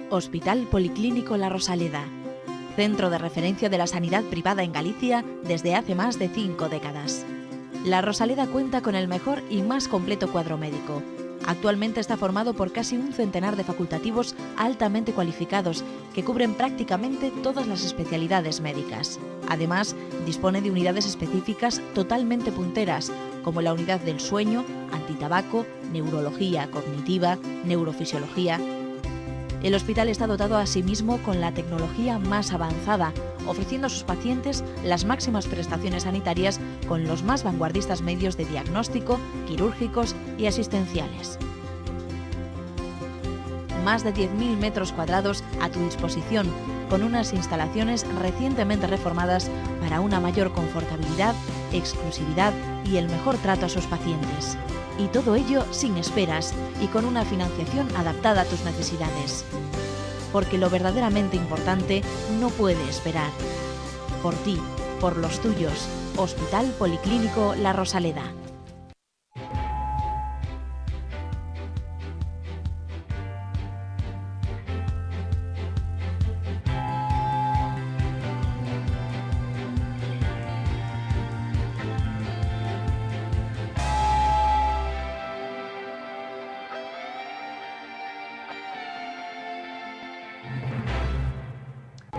Hospital Policlínico La Rosaleda, centro de referencia de la sanidad privada en Galicia desde hace más de 5 décadas. La Rosaleda cuenta con el mejor y más completo cuadro médico. Actualmente está formado por casi un centenar de facultativos altamente cualificados que cubren prácticamente todas las especialidades médicas. Además, dispone de unidades específicas totalmente punteras, como la unidad del sueño, antitabaco, neurología cognitiva, neurofisiología. El hospital está dotado asimismo con la tecnología más avanzada, ofreciendo a sus pacientes las máximas prestaciones sanitarias con los más vanguardistas medios de diagnóstico, quirúrgicos y asistenciales. Más de 10.000 metros cuadrados a tu disposición, con unas instalaciones recientemente reformadas para una mayor confortabilidad, exclusividad y el mejor trato a sus pacientes. Y todo ello sin esperas y con una financiación adaptada a tus necesidades. Porque lo verdaderamente importante no puede esperar. Por ti, por los tuyos. Hospital Policlínico La Rosaleda.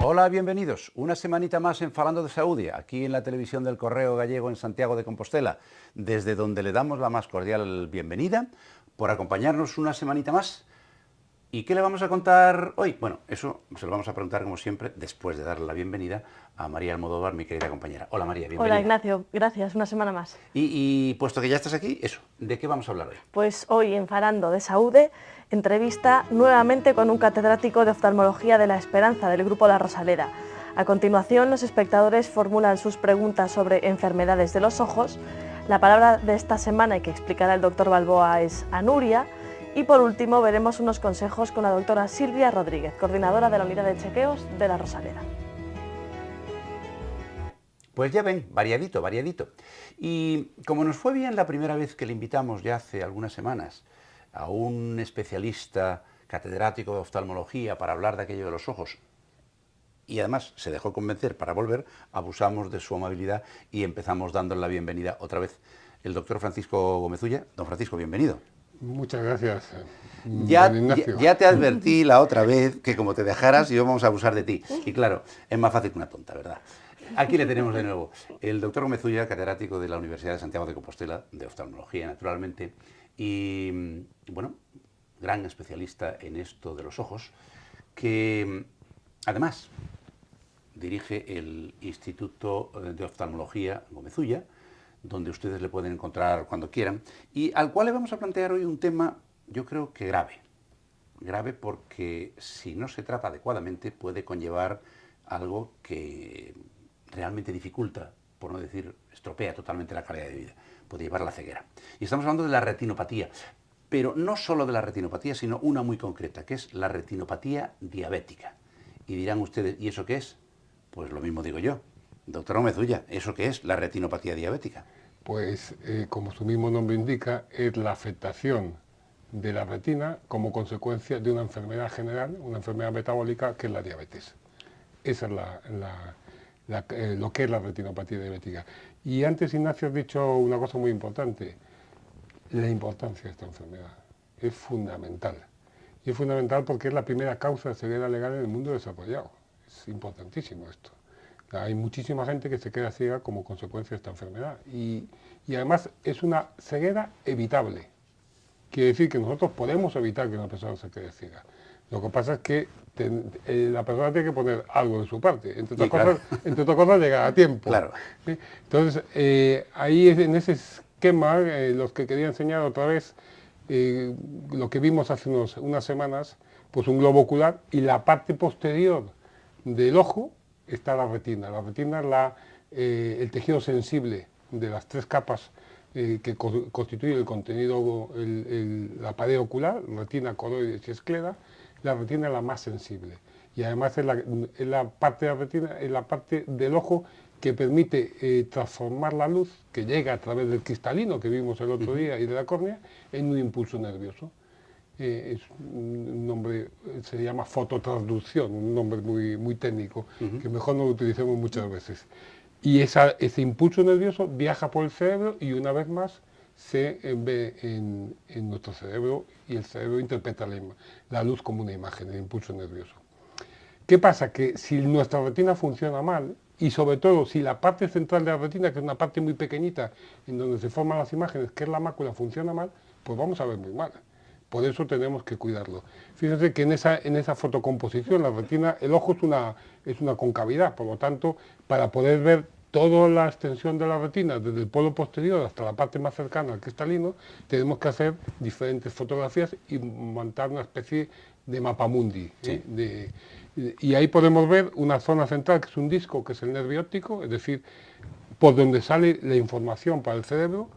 Hola, bienvenidos. Una semanita más en Falando de Saúde, aquí en la televisión del Correo Gallego en Santiago de Compostela, desde donde le damos la más cordial bienvenida por acompañarnos una semanita más. ¿Y qué le vamos a contar hoy? Bueno, eso se lo vamos a preguntar como siempre después de darle la bienvenida a María Almodóvar, mi querida compañera. Hola María, bienvenida. Hola Ignacio, gracias, una semana más. Y puesto que ya estás aquí, eso, ¿de qué vamos a hablar hoy? Pues hoy en Falando de Saúde, entrevista nuevamente con un catedrático de oftalmología de La Esperanza del Grupo La Rosaleda. A continuación, los espectadores formulan sus preguntas sobre enfermedades de los ojos. La palabra de esta semana y que explicará el doctor Balboa es anuria. Y por último, veremos unos consejos con la doctora Silvia Rodríguez, coordinadora de la unidad de chequeos de La Rosaleda. Pues ya ven, variadito, variadito. Y como nos fue bien la primera vez que le invitamos ya hace algunas semanas a un especialista catedrático de oftalmología para hablar de aquello de los ojos, y además se dejó convencer para volver, abusamos de su amabilidad y empezamos dándole la bienvenida otra vez. El doctor Francisco Gómez Ulla. Don Francisco, bienvenido. Muchas gracias. Ya te advertí la otra vez que como te dejaras íbamos a abusar de ti. Y claro, es más fácil que una tonta, ¿verdad? Aquí le tenemos de nuevo. El doctor Gómez Ulla, catedrático de la Universidad de Santiago de Compostela, de oftalmología naturalmente, y bueno, gran especialista en esto de los ojos, que además dirige el Instituto de Oftalmología Gómez Ulla, donde ustedes le pueden encontrar cuando quieran, y al cual le vamos a plantear hoy un tema, yo creo que grave. Grave porque si no se trata adecuadamente puede conllevar algo que realmente dificulta, por no decir estropea totalmente la calidad de vida. Puede llevar a la ceguera. Y estamos hablando de la retinopatía, pero no solo de la retinopatía, sino una muy concreta, que es la retinopatía diabética. Y dirán ustedes, ¿y eso qué es? Pues lo mismo digo yo. Doctor Gómez Ulla, ¿eso qué es la retinopatía diabética? Pues como su mismo nombre indica, es la afectación de la retina como consecuencia de una enfermedad general, una enfermedad metabólica que es la diabetes. Esa es lo que es la retinopatía diabética. Y antes, Ignacio, has dicho una cosa muy importante, la importancia de esta enfermedad. Es fundamental. Y es fundamental porque es la primera causa de ceguera legal en el mundo desarrollado. Es importantísimo esto. Hay muchísima gente que se queda ciega como consecuencia de esta enfermedad y además es una ceguera evitable. Quiere decir que nosotros podemos evitar que una persona se quede ciega. Lo que pasa es que la persona tiene que poner algo de su parte, entre otras cosas llegar a tiempo. Claro. Entonces, ahí en ese esquema, los que quería enseñar otra vez, lo que vimos hace unas semanas, pues un globo ocular y la parte posterior del ojo está la retina. La retina es el tejido sensible de las 3 capas que constituye el contenido, la pared ocular, retina, coroides y esclera. La retina es la más sensible y además es la parte de la retina, es la parte del ojo que permite transformar la luz que llega a través del cristalino que vimos el otro día y de la córnea en un impulso nervioso. Es un nombre se llama fototransducción, un nombre muy técnico, que mejor no lo utilicemos muchas veces. Y ese impulso nervioso viaja por el cerebro y una vez más se ve en nuestro cerebro, y el cerebro interpreta la luz como una imagen, el impulso nervioso. ¿Qué pasa? Que si nuestra retina funciona mal, y sobre todo si la parte central de la retina, que es una parte muy pequeñita en donde se forman las imágenes, que es la mácula, funciona mal, pues vamos a ver muy mal. Por eso tenemos que cuidarlo. Fíjense que en esa fotocomposición, la retina, el ojo es una concavidad, por lo tanto, para poder ver toda la extensión de la retina, desde el polo posterior hasta la parte más cercana al cristalino, tenemos que hacer diferentes fotografías y montar una especie de mapamundi. Sí. Y ahí podemos ver una zona central, que es un disco, que es el nervio óptico, es decir, por donde sale la información para el cerebro,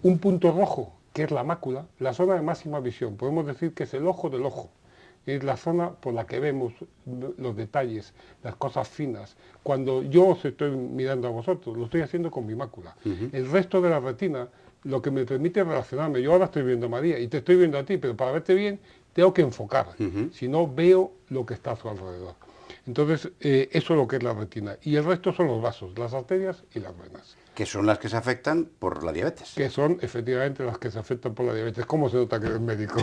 un punto rojo, que es la mácula, la zona de máxima visión. Podemos decir que es el ojo del ojo. Es la zona por la que vemos los detalles, las cosas finas. Cuando yo os estoy mirando a vosotros, lo estoy haciendo con mi mácula. El resto de la retina, lo que me permite relacionarme. Yo ahora estoy viendo a María y te estoy viendo a ti, pero para verte bien tengo que enfocar. Si no, veo lo que está a su alrededor. Entonces, eso es lo que es la retina. Y el resto son los vasos, las arterias y las venas. Que son las que se afectan por la diabetes. Que son, efectivamente, las que se afectan por la diabetes. ¿Cómo se nota que eres médico?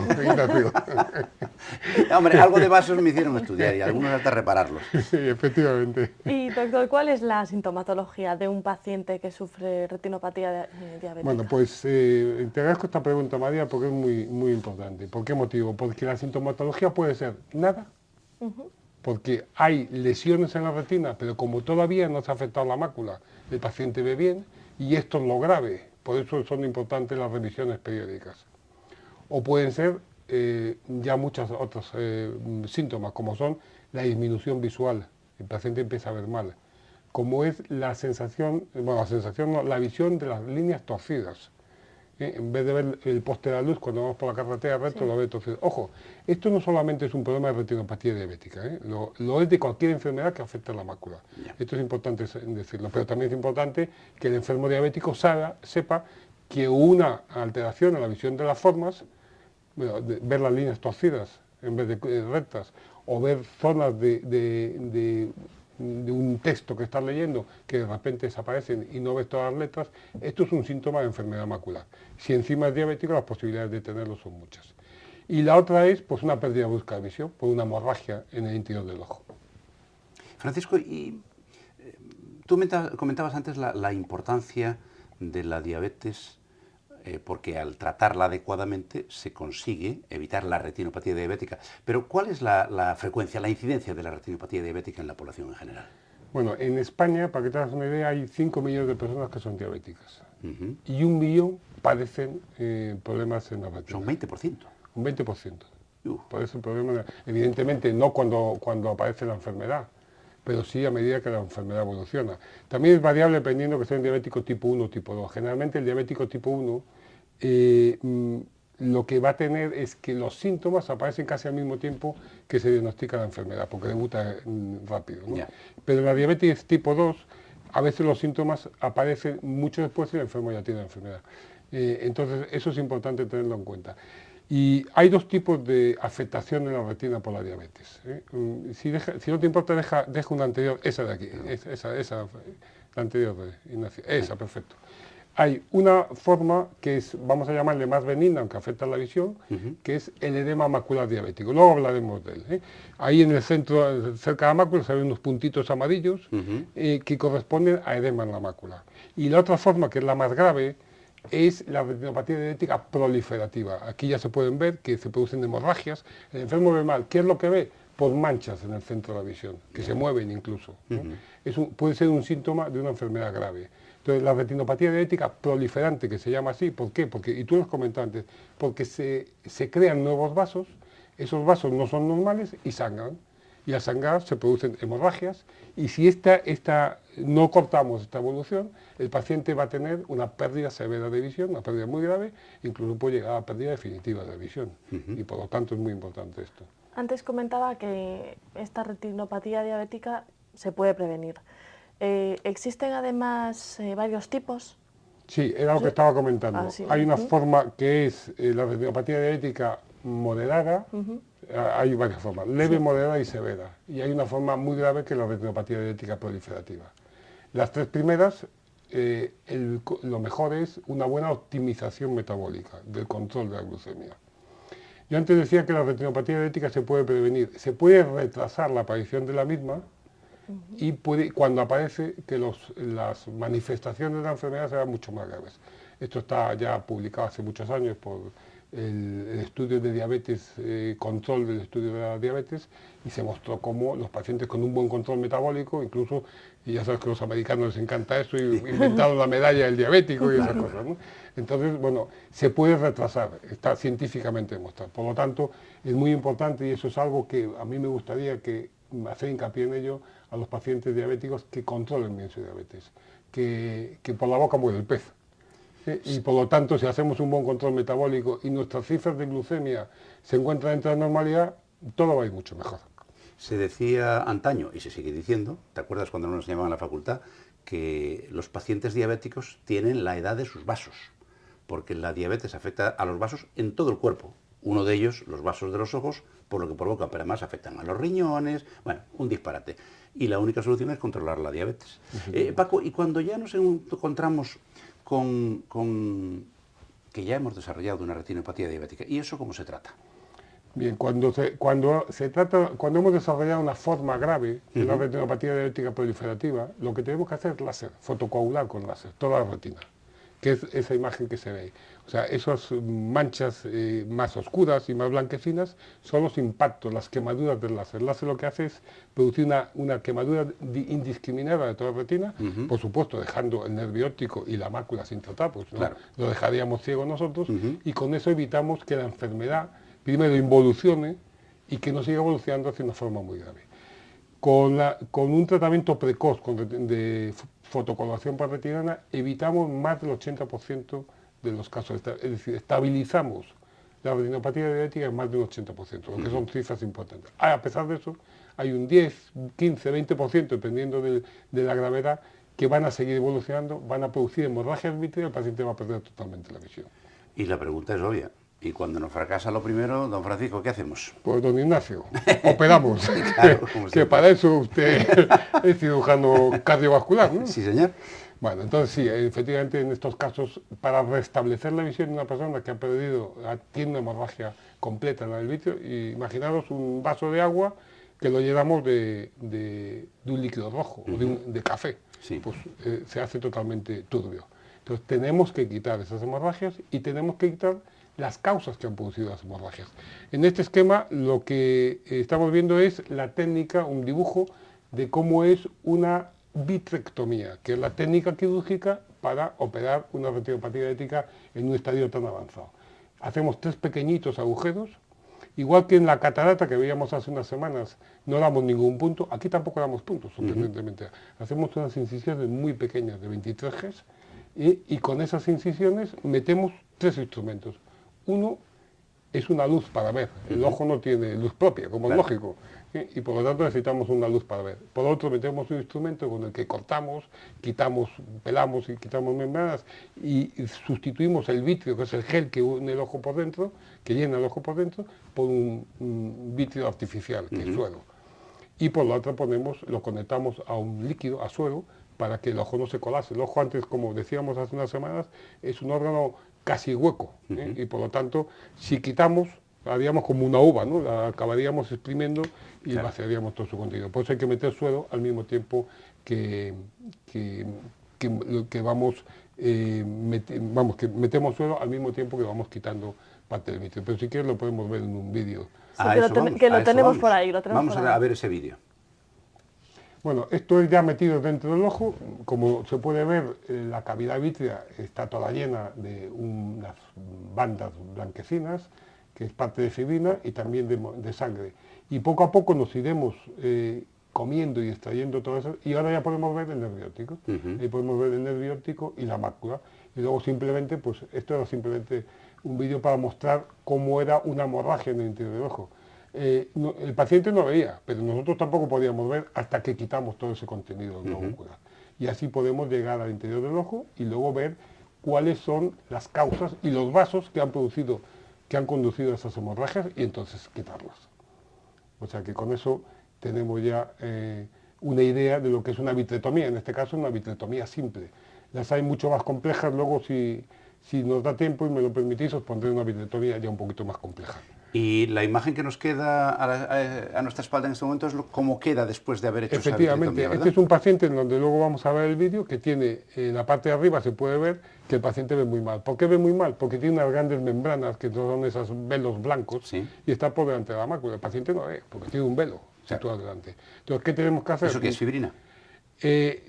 Hombre, algo de vasos me hicieron estudiar y algunos hasta repararlos. Sí, efectivamente. Y, doctor, ¿cuál es la sintomatología de un paciente que sufre retinopatía diabética? Bueno, pues te agradezco esta pregunta, María, porque es muy importante. ¿Por qué motivo? Porque la sintomatología puede ser nada, porque hay lesiones en la retina, pero como todavía no se ha afectado la mácula, el paciente ve bien, y esto es lo grave. Por eso son importantes las revisiones periódicas. O pueden ser ya muchos otros síntomas, como son la disminución visual. El paciente empieza a ver mal. Como es la sensación, bueno, la visión de las líneas torcidas. En vez de ver el poste de la luz cuando vamos por la carretera recto, lo ve torcido. Ojo, esto no solamente es un problema de retinopatía diabética, lo es de cualquier enfermedad que afecte a la mácula. Esto es importante decirlo, pero también es importante que el enfermo diabético sepa que una alteración en la visión de las formas, ver las líneas torcidas en vez de rectas, o ver zonas de un texto que estás leyendo que de repente desaparecen y no ves todas las letras, esto es un síntoma de enfermedad macular. Si encima es diabético, las posibilidades de tenerlo son muchas. Y la otra es pues una pérdida brusca de visión por una hemorragia en el interior del ojo. Francisco, y tú comentabas antes la importancia de la diabetes, porque al tratarla adecuadamente se consigue evitar la retinopatía diabética. Pero ¿cuál es la frecuencia, la incidencia de la retinopatía diabética en la población en general? Bueno, en España, para que te hagas una idea, hay 5 millones de personas que son diabéticas. Y 1 millón padecen problemas en la retina. ¿Son 20%? Un 20%. Padece el problema, evidentemente no cuando aparece la enfermedad, pero sí a medida que la enfermedad evoluciona. También es variable dependiendo que sea un diabético tipo 1 o tipo 2. Generalmente el diabético tipo 1 lo que va a tener es que los síntomas aparecen casi al mismo tiempo que se diagnostica la enfermedad, porque debuta rápido, ¿no? Pero la diabetes tipo 2, a veces los síntomas aparecen mucho después y el enfermo ya tiene la enfermedad. Entonces eso es importante tenerlo en cuenta. Y hay 2 tipos de afectación de la retina por la diabetes. Si no te importa, deja una anterior, esa de aquí, esa la anterior, Ignacio, esa, perfecto. Hay una forma que es, vamos a llamarle más benigna, aunque afecta a la visión, que es el edema macular diabético. Luego hablaremos de él. Ahí en el centro, cerca de la mácula, se ven unos puntitos amarillos que corresponden a edema en la mácula. Y la otra forma, que es la más grave, es la retinopatía diabética proliferativa. Aquí ya se pueden ver que se producen hemorragias. El enfermo ve mal. ¿Qué es lo que ve? Pues manchas en el centro de la visión, que se mueven incluso. Puede ser un síntoma de una enfermedad grave. Entonces, la retinopatía diabética proliferante, que se llama así, ¿por qué? Porque, y tú lo has comentado antes, porque se crean nuevos vasos, esos vasos no son normales y sangran. Y al sangrar se producen hemorragias, y si no cortamos esta evolución, el paciente va a tener una pérdida severa de visión, una pérdida muy grave, incluso puede llegar a la pérdida definitiva de la visión. Y por lo tanto es muy importante esto. Antes comentaba que esta retinopatía diabética se puede prevenir. ¿Existen además varios tipos? Sí, era lo que estaba comentando. Sí. Hay una forma que es la retinopatía diabética moderada, hay varias formas, leve, moderada y severa. Y hay una forma muy grave que es la retinopatía diabética proliferativa. Las tres primeras, lo mejor es una buena optimización metabólica del control de la glucemia. Yo antes decía que la retinopatía diabética se puede prevenir, se puede retrasar la aparición de la misma y cuando aparece que las manifestaciones de la enfermedad serán mucho más graves. Esto está ya publicado hace muchos años por el estudio de diabetes, control del estudio de la diabetes, y se mostró cómo los pacientes con un buen control metabólico, incluso, y ya sabes que a los americanos les encanta eso, y inventaron la medalla del diabético y esas cosas, ¿no? Entonces, bueno, se puede retrasar, está científicamente demostrado. Por lo tanto, es muy importante, y eso es algo que a mí me gustaría hacer hincapié en ello a los pacientes diabéticos, que controlen bien su diabetes, que por la boca muere el pez. Y por lo tanto, si hacemos un buen control metabólico y nuestras cifras de glucemia se encuentran dentro de la normalidad, todo va a ir mucho mejor. Se decía antaño, y se sigue diciendo, ¿te acuerdas cuando nos enseñaban en la facultad? Que los pacientes diabéticos tienen la edad de sus vasos, porque la diabetes afecta a los vasos en todo el cuerpo. Uno de ellos, los vasos de los ojos, por lo que provoca, pero además afectan a los riñones, bueno, un disparate. Y la única solución es controlar la diabetes. Paco, y cuando ya nos encontramos que ya hemos desarrollado una retinopatía diabética, ¿y eso cómo se trata? Bien, cuando hemos desarrollado una forma grave de la retinopatía diabética proliferativa, lo que tenemos que hacer es láser, fotocoagular con láser, toda la retina, que es esa imagen que se ve. O sea, esas manchas más oscuras y más blanquecinas son los impactos, las quemaduras del láser. El láser lo que hace es producir una quemadura indiscriminada de toda la retina, por supuesto dejando el nervio óptico y la mácula sin tratar, pues ¿no? Claro. Lo dejaríamos ciego nosotros, y con eso evitamos que la enfermedad primero involucione y que no siga evolucionando hacia una forma muy grave. Con un tratamiento precoz de fotocoloración parretinana evitamos más del 80% de los casos, es decir, estabilizamos la retinopatía diabética en más del 80%, lo que son cifras importantes. A pesar de eso, hay un 10, 15, 20%, dependiendo de la gravedad, que van a seguir evolucionando, van a producir hemorragias vítreas y el paciente va a perder totalmente la visión. Y la pregunta es obvia. Y cuando nos fracasa lo primero, don Francisco, ¿qué hacemos? Pues don Ignacio, operamos. Claro, que para eso usted es cirujano cardiovascular, ¿no? Sí, señor. Bueno, entonces sí, efectivamente en estos casos, para restablecer la visión de una persona que tiene una hemorragia completa en el vítreo, imaginaros un vaso de agua que lo llenamos de un líquido rojo o de café, sí. Pues se hace totalmente turbio. Entonces tenemos que quitar esas hemorragias y tenemos que quitar las causas que han producido las hemorragias. En este esquema lo que estamos viendo es la técnica, un dibujo de cómo es una vitrectomía, que es la técnica quirúrgica para operar una retinopatía diabética en un estadio tan avanzado. Hacemos 3 pequeñitos agujeros, igual que en la catarata que veíamos hace unas semanas, no damos ningún punto, aquí tampoco damos puntos, sorprendentemente. Hacemos unas incisiones muy pequeñas de 23 Gs y con esas incisiones metemos 3 instrumentos. Uno es una luz para ver, el ojo no tiene luz propia, como es lógico, y por lo tanto necesitamos una luz para ver. Por otro, metemos un instrumento con el que cortamos, pelamos y quitamos membranas y sustituimos el vitrio, que es el gel que une el ojo por dentro, que llena el ojo por dentro, por un vitrio artificial, que es suero. Y por la otra lo conectamos a un líquido, a suero, para que el ojo no se colase. El ojo antes, como decíamos hace unas semanas, es un órgano casi hueco, y por lo tanto, si quitamos, haríamos como una uva, ¿no? La acabaríamos exprimiendo y vaciaríamos todo su contenido. Por eso hay que meter suero al mismo tiempo que metemos suero al mismo tiempo que vamos quitando parte del vitrio. Pero si quieres lo podemos ver en un vídeo. Sí, que lo tenemos por ahí. Vamos a ver ese vídeo. Bueno, esto es ya metido dentro del ojo. Como se puede ver, la cavidad vítrea está toda llena de unas bandas blanquecinas, que es parte de fibrina y también de sangre. Y poco a poco nos iremos comiendo y extrayendo todo eso, y ahora ya podemos ver el nervio óptico. Ahí podemos ver el nervio óptico y la mácula. Y luego simplemente, pues esto era simplemente un vídeo para mostrar cómo era una hemorragia en el interior del ojo. El paciente no veía, pero nosotros tampoco podíamos ver hasta que quitamos todo ese contenido globular. Y así podemos llegar al interior del ojo y luego ver cuáles son las causas y los vasos que han producido que han conducido a esas hemorragias y entonces quitarlas. O sea que con eso tenemos ya una idea de lo que es una vitrectomía, en este caso una vitrectomía simple. Las hay mucho más complejas, luego si nos da tiempo y me lo permitís, os pondré una vitrectomía ya un poquito más compleja. Y la imagen que nos queda a nuestra espalda en este momento es cómo queda después de haber hecho esa vitrectomía, ¿verdad? Efectivamente, este es un paciente en donde luego vamos a ver el vídeo que tiene, en la parte de arriba se puede ver que el paciente ve muy mal. ¿Por qué ve muy mal? Porque tiene unas grandes membranas que son esos velos blancos, sí, y está por delante de la mácula. El paciente no ve, porque tiene un velo situado delante. Entonces, ¿qué tenemos que hacer? ¿Eso qué es, fibrina?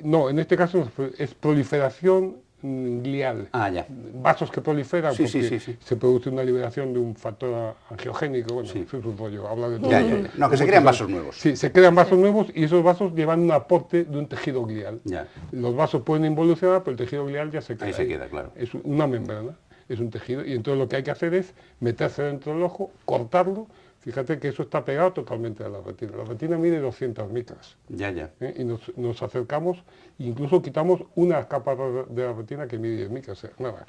No, en este caso es proliferación glial. Ah, ya. Vasos que proliferan Sí, porque sí. se produce una liberación de un factor angiogénico. Bueno, Sí. eso es un rollo, habla de todo. Ya. No, que se crean vasos nuevos. Sí, se crean vasos nuevos y esos vasos llevan un aporte de un tejido glial. Ya. Los vasos pueden involucionar, pero el tejido glial ya se queda. Ahí se queda, claro. Es una membrana, es un tejido, y entonces lo que hay que hacer es meterse dentro del ojo, cortarlo. Fíjate que eso está pegado totalmente a la retina. La retina mide 200 micras. Ya. Y nos acercamos, incluso quitamos una capa de la retina que mide 10 micras, o sea, nada.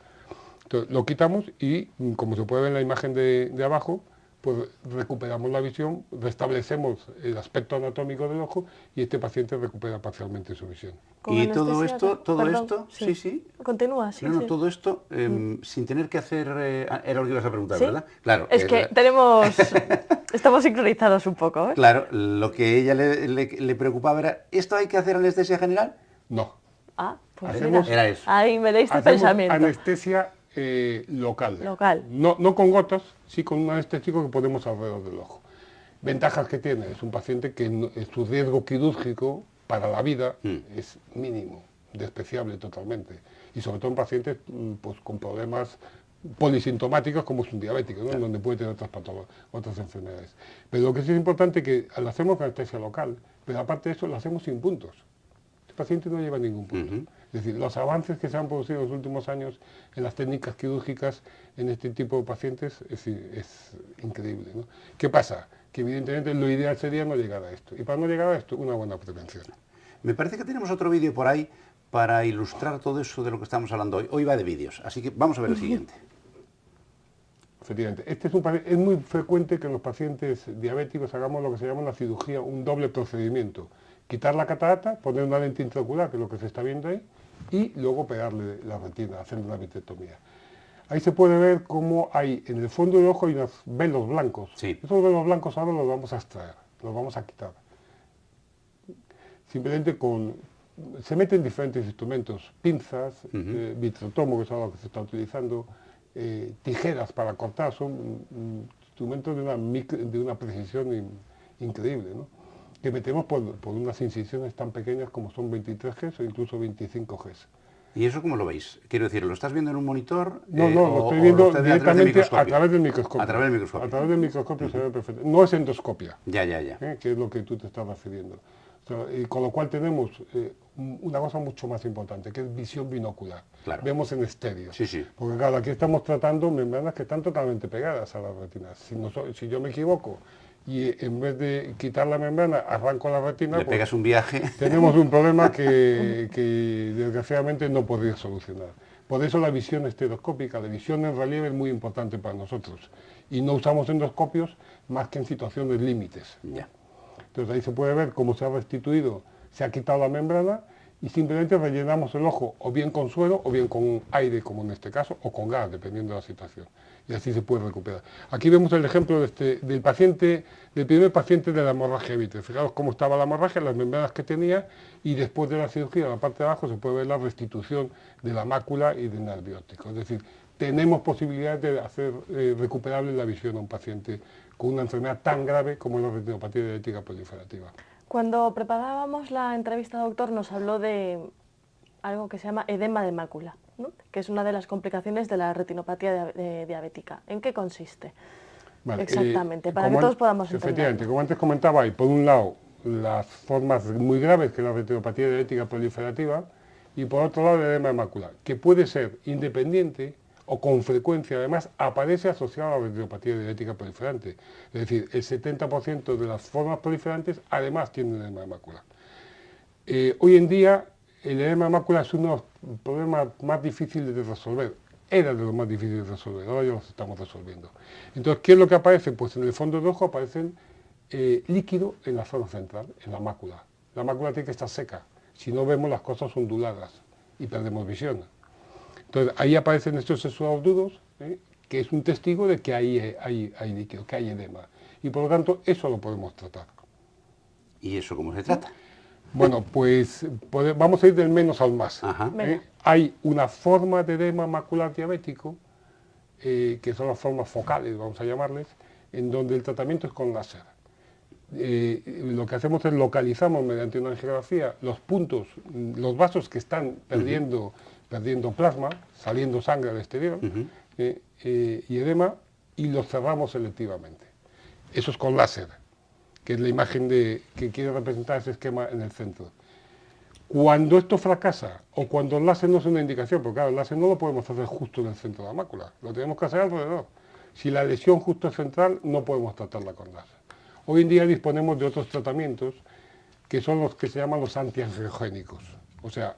Entonces lo quitamos y, como se puede ver en la imagen de abajo, pues recuperamos la visión, restablecemos el aspecto anatómico del ojo y este paciente recupera parcialmente su visión. Y todo esto, sí. Continúa, sí. No, todo esto sin tener que hacer... era lo que ibas a preguntar, ¿Sí? ¿verdad? Claro. Es que estamos sincronizados un poco, ¿eh? Claro, lo que ella le preocupaba era, ¿esto hay que hacer anestesia general? No. Ah, pues Hacemos, era eso. ahí me leíste Hacemos pensamiento. anestesia local. Local. No con gotas, sí con un anestésico que ponemos alrededor del ojo. Ventajas que tiene, es un paciente que su riesgo quirúrgico para la vida es mínimo, despreciable totalmente. Y sobre todo en pacientes pues, con problemas polisintomáticos como es un diabético, ¿no? Claro. Donde puede tener otras enfermedades. Pero lo que sí es importante es que lo hacemos con anestesia local, pero aparte de eso lo hacemos sin puntos. El paciente no lleva ningún punto. Es decir, los avances que se han producido en los últimos años en las técnicas quirúrgicas en este tipo de pacientes es increíble, ¿no? ¿Qué pasa? Que evidentemente lo ideal sería no llegar a esto. Y para no llegar a esto, una buena prevención. Me parece que tenemos otro vídeo por ahí para ilustrar todo eso de lo que estamos hablando hoy. Hoy va de vídeos, así que vamos a ver el siguiente. Efectivamente. Es muy frecuente que en los pacientes diabéticos hagamos lo que se llama una cirugía, un doble procedimiento. Quitar la catarata, poner una lente intraocular, que es lo que se está viendo ahí, y luego operarle la retina, hacerle una vitrectomía. Ahí se puede ver cómo hay, en el fondo del ojo hay unos velos blancos. Sí. Esos velos blancos ahora los vamos a extraer, los vamos a quitar. Simplemente se meten diferentes instrumentos, pinzas, vitrectomo, que es algo que se está utilizando, tijeras para cortar, son instrumentos de una precisión increíble, ¿no? Que metemos por unas incisiones tan pequeñas como son 23 Gs o incluso 25 Gs. ¿Y eso cómo lo veis? Quiero decir, ¿lo estás viendo en un monitor? No, lo estoy viendo directamente a través del microscopio. A través del microscopio. A través del microscopio se ve perfecto. No es endoscopia. Ya. Que es lo que tú te estás refiriendo. O sea, y con lo cual tenemos una cosa mucho más importante, que es visión binocular. Claro. Vemos en estéreo. Sí. Porque claro, aquí estamos tratando membranas que están totalmente pegadas a la retina. Si yo me equivoco y en vez de quitar la membrana arranco la retina, le pegas un viaje. Tenemos un problema que desgraciadamente no podría solucionar. Por eso la visión estereoscópica, la visión en relieve es muy importante para nosotros. Y no usamos endoscopios más que en situaciones límites. Ya. Entonces ahí se puede ver cómo se ha restituido, se ha quitado la membrana y simplemente rellenamos el ojo o bien con suero o bien con aire, como en este caso, o con gas, dependiendo de la situación. Y así se puede recuperar. Aquí vemos el ejemplo del primer paciente de la hemorragia vítreo. Fijaos cómo estaba la hemorragia, las membranas que tenía, y después de la cirugía, en la parte de abajo, se puede ver la restitución de la mácula y del nervio óptico. Es decir, tenemos posibilidades de hacer recuperable la visión a un paciente con una enfermedad tan grave como la retinopatía diabética proliferativa. Cuando preparábamos la entrevista, doctor, nos habló de algo que se llama edema de mácula, ¿no? Que es una de las complicaciones de la retinopatía diabética. ¿En qué consiste? Vale, exactamente, para que todos podamos entender. Efectivamente, como antes comentaba, hay por un lado las formas muy graves que es la retinopatía diabética proliferativa y por otro lado el edema de mácula, que puede ser independiente o con frecuencia además aparece asociado a la retinopatía diabética proliferante. Es decir, el 70% de las formas proliferantes además tienen edema de mácula. Hoy en día el edema de mácula es uno de los problemas más difíciles de resolver. era de lo más difícil de resolver, ahora ya los estamos resolviendo. Entonces, ¿qué es lo que aparece? Pues en el fondo del ojo aparecen líquido en la zona central, en la mácula. La mácula tiene que estar seca, si no vemos las cosas onduladas y perdemos visión. Entonces, ahí aparecen estos exudados duros, que es un testigo de que hay líquido, que hay edema. Y por lo tanto, eso lo podemos tratar. ¿Y eso cómo se trata? Bueno, pues vamos a ir del menos al más. Hay una forma de edema macular diabético, que son las formas focales, vamos a llamarles, en donde el tratamiento es con láser. Lo que hacemos es localizamos mediante una angiografía los puntos, los vasos que están perdiendo plasma, saliendo sangre al exterior, y edema, y los cerramos selectivamente. Eso es con láser, que es la imagen que quiere representar ese esquema en el centro. Cuando esto fracasa, o cuando el láser no es una indicación, porque claro, el láser no lo podemos hacer justo en el centro de la mácula, lo tenemos que hacer alrededor. Si la lesión justo es central, no podemos tratarla con láser. Hoy en día disponemos de otros tratamientos, que son los que se llaman los antiangiogénicos. O sea,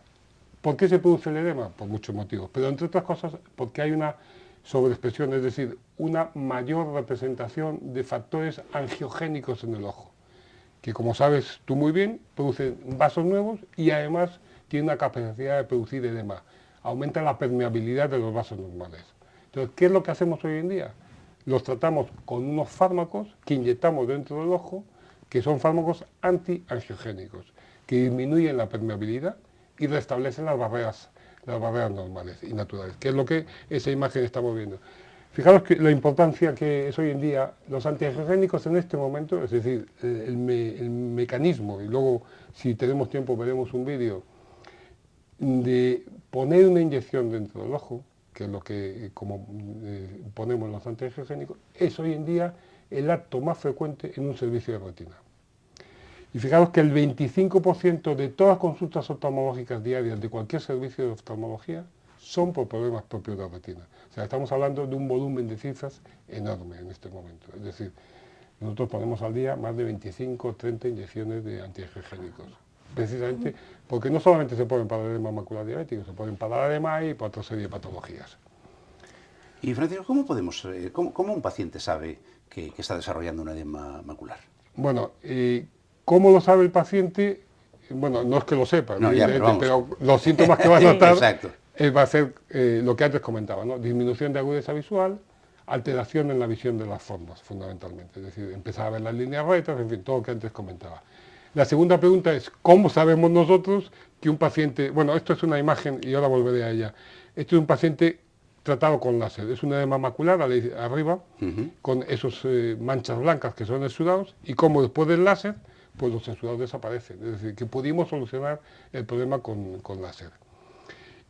¿por qué se produce el edema? Por muchos motivos, pero entre otras cosas porque hay una sobreexpresión, es decir, una mayor representación de factores angiogénicos en el ojo, que como sabes tú muy bien, producen vasos nuevos y además tiene una capacidad de producir edema, aumenta la permeabilidad de los vasos normales. Entonces, ¿qué es lo que hacemos hoy en día? Los tratamos con unos fármacos que inyectamos dentro del ojo, que son fármacos antiangiogénicos, que disminuyen la permeabilidad y restablecen las barreras normales y naturales, que es lo que esa imagen estamos viendo. Fijaros que la importancia que es hoy en día los antiangiogénicos en este momento, es decir, el mecanismo, y luego si tenemos tiempo veremos un vídeo, de poner una inyección dentro del ojo, que es lo que ponemos los antiangiogénicos, es hoy en día el acto más frecuente en un servicio de retina. Y fijaros que el 25% de todas las consultas oftalmológicas diarias de cualquier servicio de oftalmología son por problemas propios de la retina. O sea, estamos hablando de un volumen de cifras enorme en este momento. Es decir, nosotros ponemos al día más de 25 o 30 inyecciones de antiangiogénicos. Precisamente porque no solamente se ponen para el edema macular diabético, se ponen para el edema y para otra serie de patologías. Y Francisco, ¿cómo un paciente sabe que está desarrollando un edema macular? Bueno, ¿cómo lo sabe el paciente? Bueno, no es que lo sepa, no, pero los síntomas que va a notar Exacto. Va a ser lo que antes comentaba, ¿no? Disminución de agudeza visual, alteración en la visión de las formas, fundamentalmente. Es decir, empezar a ver las líneas rectas, en fin, todo lo que antes comentaba. La segunda pregunta es, ¿cómo sabemos nosotros que un paciente... Bueno, esto es una imagen y ahora volveré a ella. Esto es un paciente tratado con láser. Es un edema macular arriba, con esos manchas blancas que son exudados, y como después del láser, pues los exudados desaparecen. Es decir, que pudimos solucionar el problema con láser.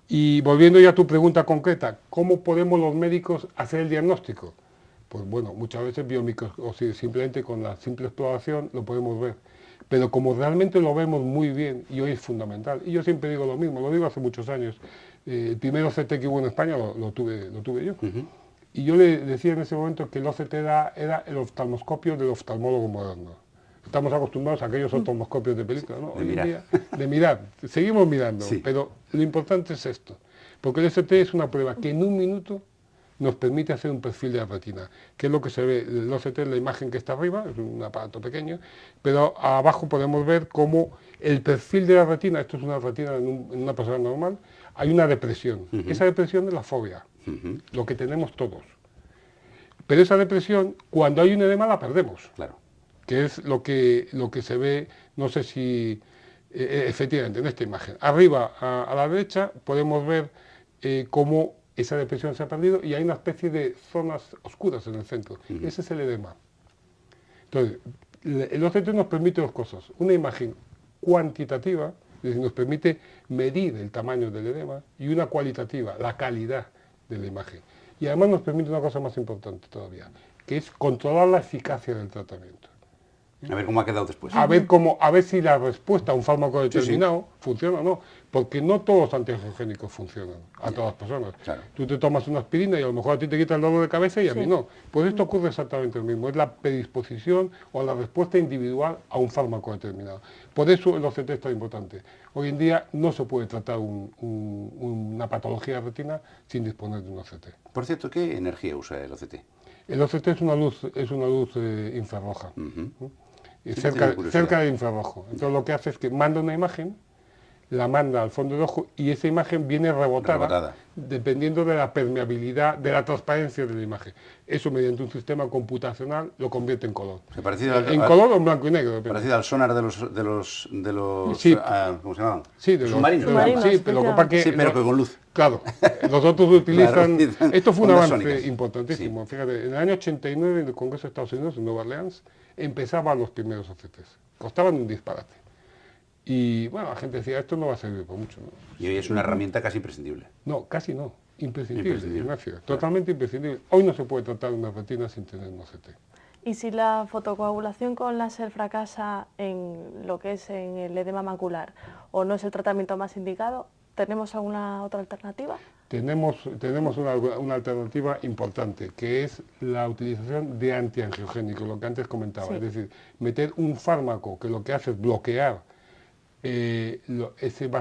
Y volviendo ya a tu pregunta concreta, ¿cómo podemos los médicos hacer el diagnóstico? Pues bueno, muchas veces o simplemente con la simple exploración lo podemos ver. Pero como realmente lo vemos muy bien, y hoy es fundamental, y yo siempre digo lo mismo, lo digo hace muchos años, el primer OCT que hubo en España lo tuve yo. Y yo le decía en ese momento que el OCT era el oftalmoscopio del oftalmólogo moderno. Estamos acostumbrados a aquellos oftalmoscopios de película, ¿no? Hoy en día, de mirar, seguimos mirando, sí. Pero lo importante es esto, porque el OCT es una prueba que en un minuto nos permite hacer un perfil de la retina, que es lo que se ve. El OCT es la imagen que está arriba, es un aparato pequeño, pero abajo podemos ver cómo el perfil de la retina, esto es una retina en una persona normal, hay una depresión. Esa depresión es la fobia, lo que tenemos todos. Pero esa depresión, cuando hay un edema, la perdemos. Claro. Que es lo que se ve, no sé si efectivamente en esta imagen. Arriba a la derecha podemos ver cómo esa depresión se ha perdido y hay una especie de zonas oscuras en el centro. Ese es el edema. Entonces, el OCT nos permite dos cosas. Una imagen cuantitativa, es decir, nos permite medir el tamaño del edema, y una cualitativa, la calidad de la imagen. Y además nos permite una cosa más importante todavía, que es controlar la eficacia del tratamiento. A ver cómo ha quedado después. A ver si la respuesta a un fármaco determinado funciona o no. Porque no todos los antiangiogénicos funcionan a todas las personas. Claro. Tú te tomas una aspirina y a lo mejor a ti te quita el dolor de cabeza y a mí no. Pues esto ocurre exactamente lo mismo. Es la predisposición o la respuesta individual a un fármaco determinado. Por eso el OCT es tan importante. Hoy en día no se puede tratar una patología de retina sin disponer de un OCT. Por cierto, ¿qué energía usa el OCT? El OCT es una luz infrarroja. Cerca del infrarrojo. Entonces lo que hace es que manda una imagen, la manda al fondo del ojo y esa imagen viene rebotada dependiendo de la permeabilidad, de la transparencia de la imagen. Eso mediante un sistema computacional lo convierte en color. En color o en blanco y negro. Depende. Parecido al sonar de los sí. ¿Cómo se llaman? Sí, de submarinos. Sí, pero que con luz. Claro, los otros utilizan... Esto fue un avance sónicas. importantísimo. Sí. Fíjate, en el año 89 en el Congreso de Estados Unidos, en Nueva Orleans, empezaban los primeros OCTs. Costaban un disparate. Y bueno, la gente decía, esto no va a servir por mucho, ¿no? Y hoy es una herramienta casi imprescindible. No, casi no. Imprescindible, Ignacio. Totalmente imprescindible. Hoy no se puede tratar una retina sin tener un OCT. ¿Y si la fotocoagulación con láser fracasa en lo que es en el edema macular o no es el tratamiento más indicado, tenemos alguna otra alternativa? Tenemos una alternativa importante, que es la utilización de antiangiogénicos, lo que antes comentaba. Sí. Es decir, meter un fármaco que lo que hace es bloquear ese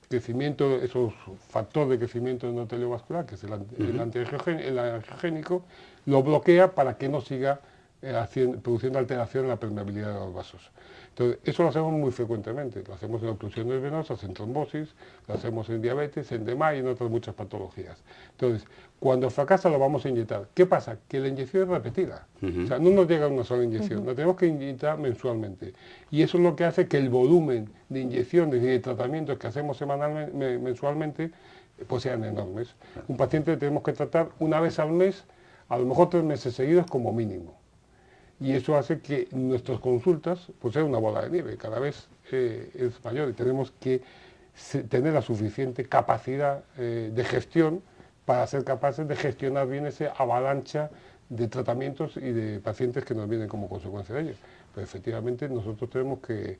crecimiento, esos factores de crecimiento endotelio vascular, que es el antiangiogénico, lo bloquea para que no siga produciendo alteración en la permeabilidad de los vasos. Entonces, eso lo hacemos muy frecuentemente, lo hacemos en oclusiones venosas, en trombosis, lo hacemos en diabetes, en DMA y en otras muchas patologías. Entonces, cuando fracasa lo vamos a inyectar. ¿Qué pasa? Que la inyección es repetida, o sea, no nos llega una sola inyección, la tenemos que inyectar mensualmente. Y eso es lo que hace que el volumen de inyecciones y de tratamientos que hacemos mensualmente pues sean enormes. Un paciente tenemos que tratar una vez al mes, a lo mejor 3 meses seguidos como mínimo. Y eso hace que nuestras consultas pues sean una bola de nieve, cada vez es mayor y tenemos que tener la suficiente capacidad de gestión para ser capaces de gestionar bien esa avalancha de tratamientos y de pacientes que nos vienen como consecuencia de ello. Pero efectivamente nosotros tenemos que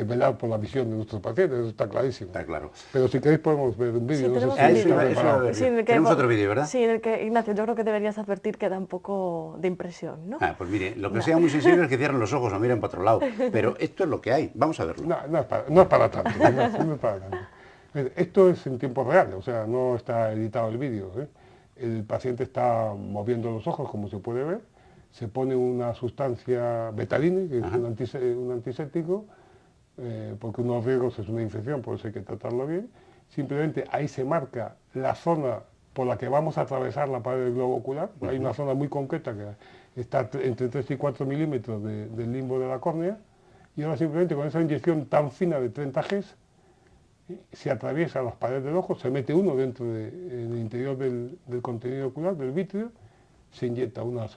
velar por la visión de nuestros pacientes, eso está clarísimo. Está claro. Pero si queréis podemos ver un vídeo. Sí, tenemos otro vídeo, ¿verdad? Sí, en el que, Ignacio, yo creo que deberías advertir que da un poco de impresión, ¿no? Pues mire, lo que sea muy sensible es que cierren los ojos o miren para otro lado, pero esto es lo que hay, vamos a verlo. No es para tanto, no es para tanto. Esto es en tiempo real, o sea, no está editado el vídeo, ¿eh? El paciente está moviendo los ojos, como se puede ver, se pone una sustancia betaline, que es un antiséptico, porque unos riesgos es una infección, por eso hay que tratarlo bien. Simplemente ahí se marca la zona por la que vamos a atravesar la pared del globo ocular. Hay una zona muy concreta que está entre 3 y 4 milímetros del limbo de la córnea, y ahora simplemente con esa inyección tan fina de 30 Gs se atraviesa las paredes del ojo, se mete uno dentro del interior del contenido ocular, del vítreo, se inyecta una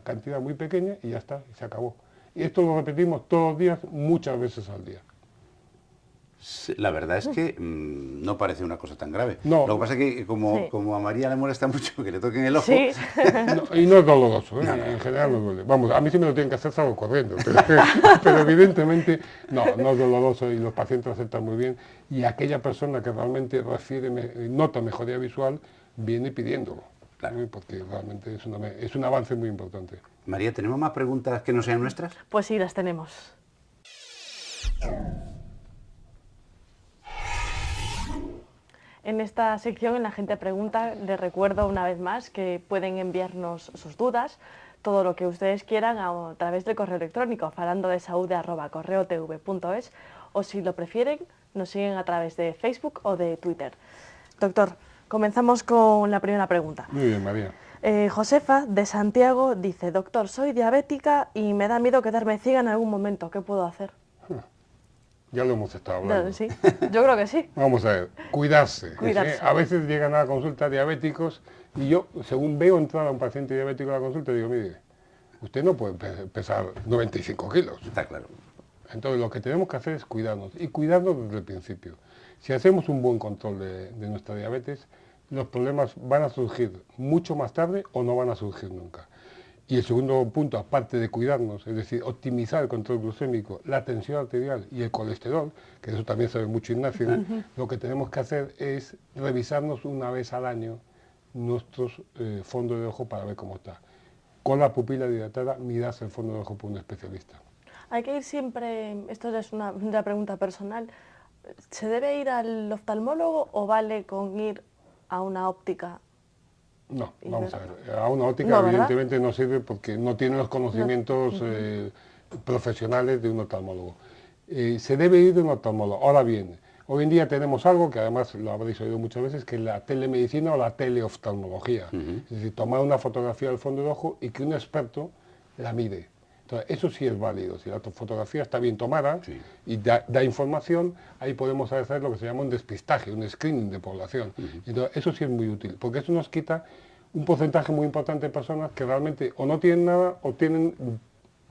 cantidad muy pequeña y ya está, se acabó. Y esto lo repetimos todos los días, muchas veces al día. La verdad es que no parece una cosa tan grave. No. Lo que pasa es que como a María le molesta mucho que le toquen el ojo... Sí. Y no es doloroso, en general no duele. Vamos, a mí sí me lo tienen que hacer, salgo corriendo, pero evidentemente no es doloroso y los pacientes lo aceptan muy bien. Y aquella persona que realmente nota mejoría visual viene pidiéndolo. Claro. Porque realmente es un avance muy importante. María, ¿tenemos más preguntas que no sean nuestras? Pues sí, las tenemos. En esta sección, en La Gente Pregunta, les recuerdo una vez más que pueden enviarnos sus dudas, todo lo que ustedes quieran a través del correo electrónico falandodesaude@correotv.es, o si lo prefieren, nos siguen a través de Facebook o de Twitter. Doctor, comenzamos con la primera pregunta. Muy bien, María. Josefa, de Santiago, dice: doctor, soy diabética y me da miedo quedarme ciega en algún momento, ¿qué puedo hacer? Ya lo hemos estado hablando. Sí, yo creo que sí. Vamos a ver, cuidarse. A veces llegan a la consulta diabéticos y yo, según veo entrar a un paciente diabético a la consulta, digo, mire, usted no puede pesar 95 kilos. Está claro. Entonces lo que tenemos que hacer es cuidarnos, y cuidarnos desde el principio. Si hacemos un buen control de nuestra diabetes, los problemas van a surgir mucho más tarde o no van a surgir nunca. Y el segundo punto, aparte de cuidarnos, es decir, optimizar el control glucémico, la tensión arterial y el colesterol, que eso también sabe mucho Ignacio, lo que tenemos que hacer es revisarnos una vez al año nuestros fondos de ojo para ver cómo está. Con la pupila dilatada, mirarse el fondo de ojo por un especialista. Hay que ir siempre, esto es una pregunta personal, ¿se debe ir al oftalmólogo o vale con ir a una óptica? No, vamos a ver, a una óptica no, evidentemente no sirve porque no tiene los conocimientos profesionales de un oftalmólogo. Se debe ir de un oftalmólogo. Ahora bien, hoy en día tenemos algo que además lo habréis oído muchas veces, que es la telemedicina o la teleoftalmología. Es decir, tomar una fotografía del fondo de ojo y que un experto la mire. Entonces, eso sí es válido. Si la fotografía está bien tomada y da información, ahí podemos hacer lo que se llama un despistaje, un screening de población. Entonces, eso sí es muy útil, porque eso nos quita un porcentaje muy importante de personas que realmente o no tienen nada o tienen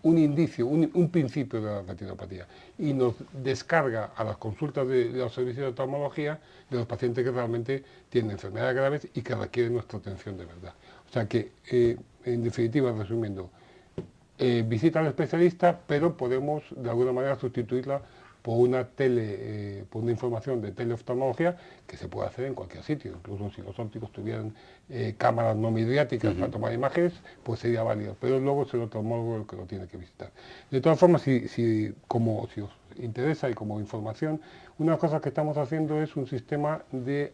un indicio, un principio de la retinopatía. Y nos descarga a las consultas de los servicios de oftalmología de los pacientes que realmente tienen enfermedades graves y que requieren nuestra atención de verdad. O sea que, en definitiva, resumiendo, visita al especialista, pero podemos de alguna manera sustituirla por una información de teleoftalmología que se puede hacer en cualquier sitio. Incluso si los ópticos tuvieran cámaras no midriáticas para tomar imágenes, pues sería válido, pero luego es el oftalmólogo el que lo tiene que visitar. De todas formas, si os interesa y como información, una de las cosas que estamos haciendo es un sistema de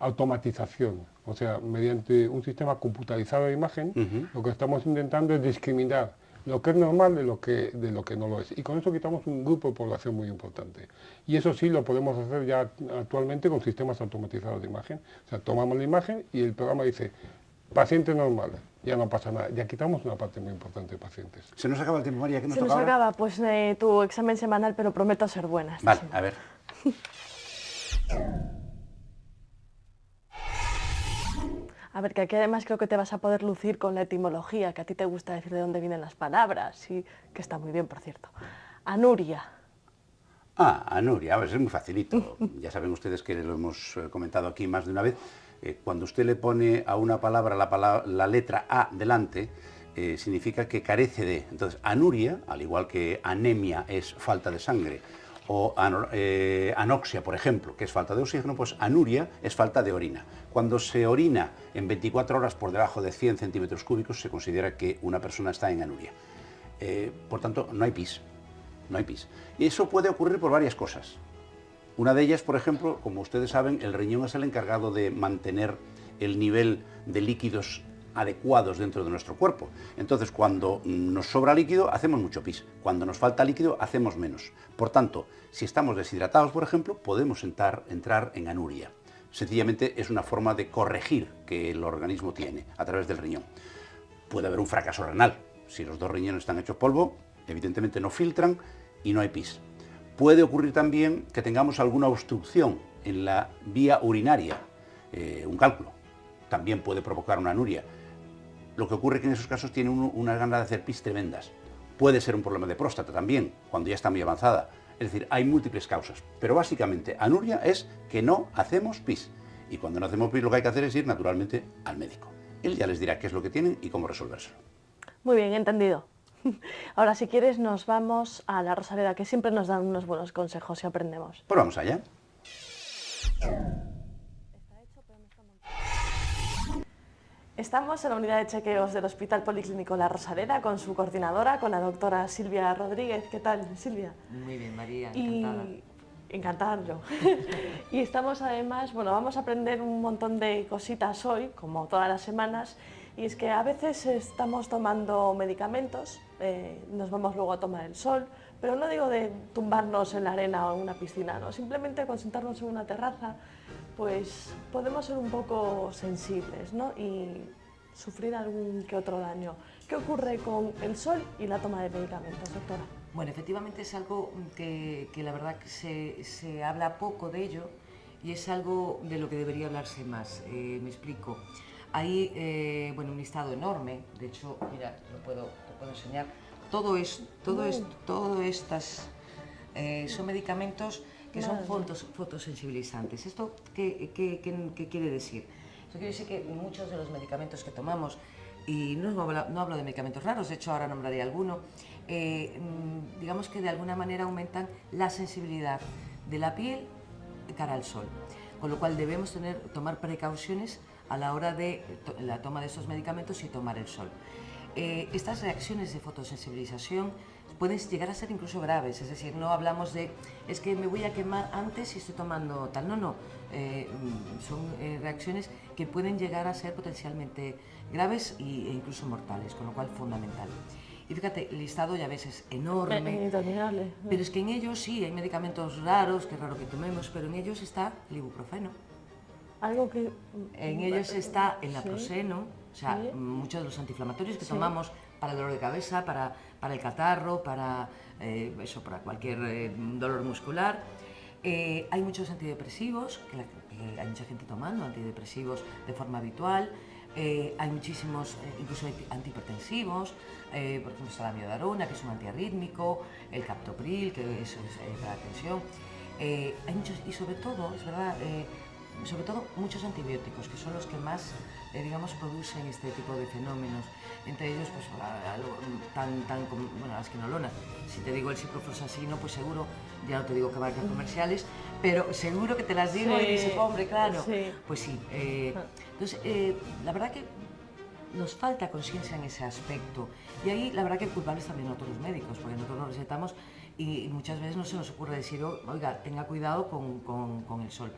automatización, o sea, mediante un sistema computarizado de imagen, lo que estamos intentando es discriminar lo que es normal de lo que no lo es. Y con eso quitamos un grupo de población muy importante. Y eso sí lo podemos hacer ya actualmente con sistemas automatizados de imagen. O sea, tomamos la imagen y el programa dice, paciente normal, ya no pasa nada. Ya quitamos una parte muy importante de pacientes. ¿Se nos acaba el tiempo, María? ¿Qué nos toca ahora? Se nos acaba, pues tu examen semanal, pero prometo ser buena. Vale, a ver. A ver, que aquí además creo que te vas a poder lucir con la etimología, que a ti te gusta decir de dónde vienen las palabras, y que está muy bien, por cierto. Anuria. Anuria, a ver, es muy facilito. Ya saben ustedes que lo hemos comentado aquí más de una vez. Cuando usted le pone a una palabra la letra A delante, significa que carece de. Entonces, anuria, al igual que anemia es falta de sangre, o anoxia, por ejemplo, que es falta de oxígeno, pues anuria es falta de orina. Cuando se orina en 24 horas por debajo de 100 centímetros cúbicos, se considera que una persona está en anuria. Por tanto, no hay pis. No hay pis. Y eso puede ocurrir por varias cosas. Una de ellas, por ejemplo, como ustedes saben, el riñón es el encargado de mantener el nivel de líquidos adecuados dentro de nuestro cuerpo. Entonces, cuando nos sobra líquido, hacemos mucho pis. Cuando nos falta líquido, hacemos menos. Por tanto, si estamos deshidratados, por ejemplo, podemos entrar en anuria. Sencillamente es una forma de corregir que el organismo tiene a través del riñón. Puede haber un fracaso renal. Si los dos riñones están hechos polvo, evidentemente no filtran y no hay pis. Puede ocurrir también que tengamos alguna obstrucción en la vía urinaria, un cálculo. También puede provocar una anuria. Lo que ocurre es que en esos casos tiene una ganas de hacer pis tremendas. Puede ser un problema de próstata también, cuando ya está muy avanzada. Es decir, hay múltiples causas. Pero básicamente, anuria es que no hacemos pis. Y cuando no hacemos pis, lo que hay que hacer es ir naturalmente al médico. Él ya les dirá qué es lo que tienen y cómo resolvérselo. Muy bien, entendido. Ahora, si quieres, nos vamos a la Rosaleda, que siempre nos dan unos buenos consejos y aprendemos. Pues vamos allá. Estamos en la unidad de chequeos del Hospital Policlínico La Rosaleda con su coordinadora, con la doctora Silvia Rodríguez. ¿Qué tal, Silvia? Muy bien, María, encantada. Encantada yo. Y estamos además, bueno, vamos a aprender un montón de cositas hoy, como todas las semanas, y es que a veces estamos tomando medicamentos, nos vamos luego a tomar el sol, pero no digo de tumbarnos en la arena o en una piscina, no, simplemente con sentarnos en una terraza, pues podemos ser un poco sensibles, ¿no? Y sufrir algún que otro daño. ¿Qué ocurre con el sol y la toma de medicamentos, doctora? Bueno, efectivamente es algo que la verdad que se habla poco de ello y es algo de lo que debería hablarse más. Me explico. Hay bueno, un listado enorme, de hecho, mira, te puedo enseñar. Todo estas son medicamentos que son fotosensibilizantes. ¿Esto qué quiere decir? Esto quiere decir que muchos de los medicamentos que tomamos y no hablo de medicamentos raros, de hecho ahora nombraré alguno, digamos que de alguna manera aumentan la sensibilidad de la piel cara al sol, con lo cual debemos tomar precauciones a la hora de la toma de estos medicamentos y tomar el sol. Estas reacciones de fotosensibilización pueden llegar a ser incluso graves, es decir, no hablamos de es que me voy a quemar antes si estoy tomando tal, no, son reacciones que pueden llegar a ser potencialmente graves e incluso mortales, con lo cual fundamental. Y fíjate, el listado ya ves es enorme, pero es que en ellos sí hay medicamentos raros, que es raro que tomemos, pero en ellos está el ibuprofeno. Algo que... En ellos está el naproxeno, o sea, muchos de los antiinflamatorios que tomamos para el dolor de cabeza, para el catarro, para cualquier dolor muscular. Hay muchos antidepresivos, que hay mucha gente tomando antidepresivos de forma habitual. Hay muchísimos, incluso antihipertensivos, por ejemplo está la amiodarona, que es un antiarrítmico, el captopril, que es para la tensión. Hay muchos, y sobre todo, es verdad, sobre todo muchos antibióticos, que son los que más, digamos, producen este tipo de fenómenos. Entre ellos, pues, las quinolonas. Si te digo el ciprofloxacino, pues seguro, ya no te digo que marcas comerciales, pero seguro que te las digo y dices, hombre, claro. Pues sí. Entonces, la verdad que nos falta conciencia en ese aspecto. Y ahí, la verdad que culpables también nosotros los médicos, porque nosotros nos recetamos y muchas veces no se nos ocurre decir, oiga, tenga cuidado con el sol.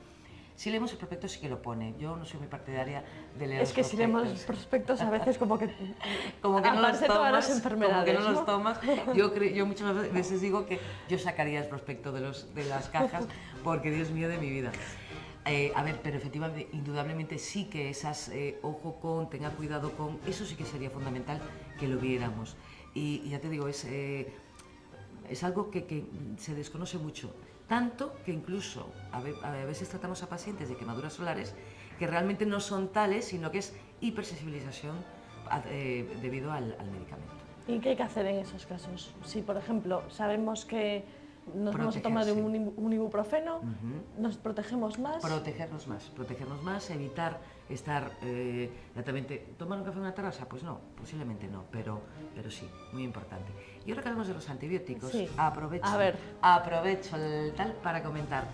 Si leemos el prospecto sí que lo pone, yo no soy muy partidaria de leer los prospectos. Es que si leemos los prospectos a veces como que no los tomas, todas las enfermedades, como que no los tomas. Yo muchas veces digo que yo sacaría el prospecto de las cajas porque Dios mío de mi vida. A ver, pero efectivamente, indudablemente sí que esas, ojo con, tenga cuidado con, eso sí que sería fundamental que lo viéramos. Y ya te digo, es algo que se desconoce mucho. Tanto que incluso a veces tratamos a pacientes de quemaduras solares que realmente no son tales, sino que es hipersensibilización debido al medicamento. ¿Y qué hay que hacer en esos casos? Si, por ejemplo, sabemos que nos vamos a tomar un ibuprofeno, ¿nos protegemos más? Protegernos más, evitar estar directamente... ¿Tomar un café en una terraza? Pues no, posiblemente no, pero sí, muy importante. Y ahora que hablamos de los antibióticos, aprovecho el tal para comentar.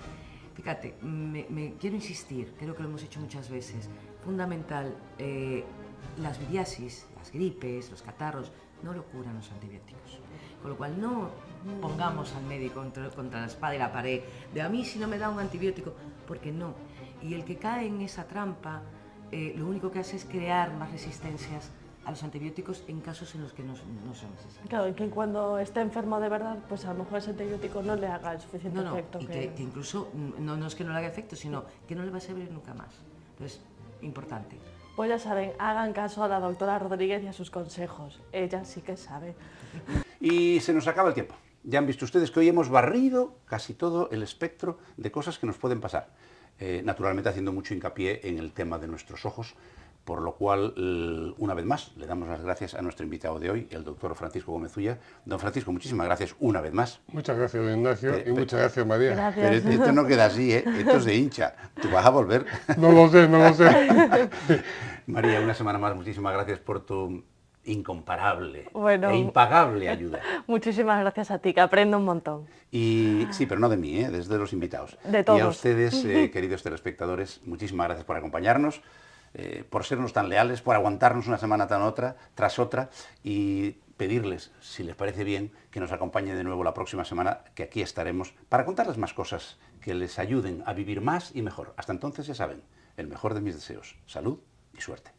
Fíjate, me quiero insistir, creo que lo hemos hecho muchas veces, fundamental, las viriasis, las gripes, los catarros, no lo curan los antibióticos. Con lo cual no pongamos al médico contra la espada y la pared de a mí si no me da un antibiótico, porque no. Y el que cae en esa trampa, lo único que hace es crear más resistencias a los antibióticos en casos en los que no son necesarios. Claro, y que cuando esté enfermo de verdad, pues a lo mejor ese antibiótico no le haga el suficiente efecto. Y que incluso no es que no le haga efecto, sino que no le va a servir nunca más. Entonces, importante. Pues ya saben, hagan caso a la doctora Rodríguez y a sus consejos. Ella sí que sabe. Y se nos acaba el tiempo. Ya han visto ustedes que hoy hemos barrido casi todo el espectro de cosas que nos pueden pasar. Naturalmente haciendo mucho hincapié en el tema de nuestros ojos, por lo cual, una vez más, le damos las gracias a nuestro invitado de hoy, el doctor Francisco Gómez Ulla. Don Francisco, muchísimas gracias una vez más. Muchas gracias, don Ignacio, y muchas gracias, María. Gracias. Pero esto no queda así, esto es de hincha. ¿Tú vas a volver? No lo sé. María, una semana más, muchísimas gracias por tu incomparable e impagable ayuda. Muchísimas gracias a ti, que aprendo un montón. Y sí, pero no de mí, desde los invitados. De todos. Y a ustedes, queridos telespectadores, muchísimas gracias por acompañarnos, por sernos tan leales, por aguantarnos una semana tras otra y pedirles, si les parece bien, que nos acompañen de nuevo la próxima semana, que aquí estaremos para contarles más cosas que les ayuden a vivir más y mejor. Hasta entonces, ya saben, el mejor de mis deseos, salud y suerte.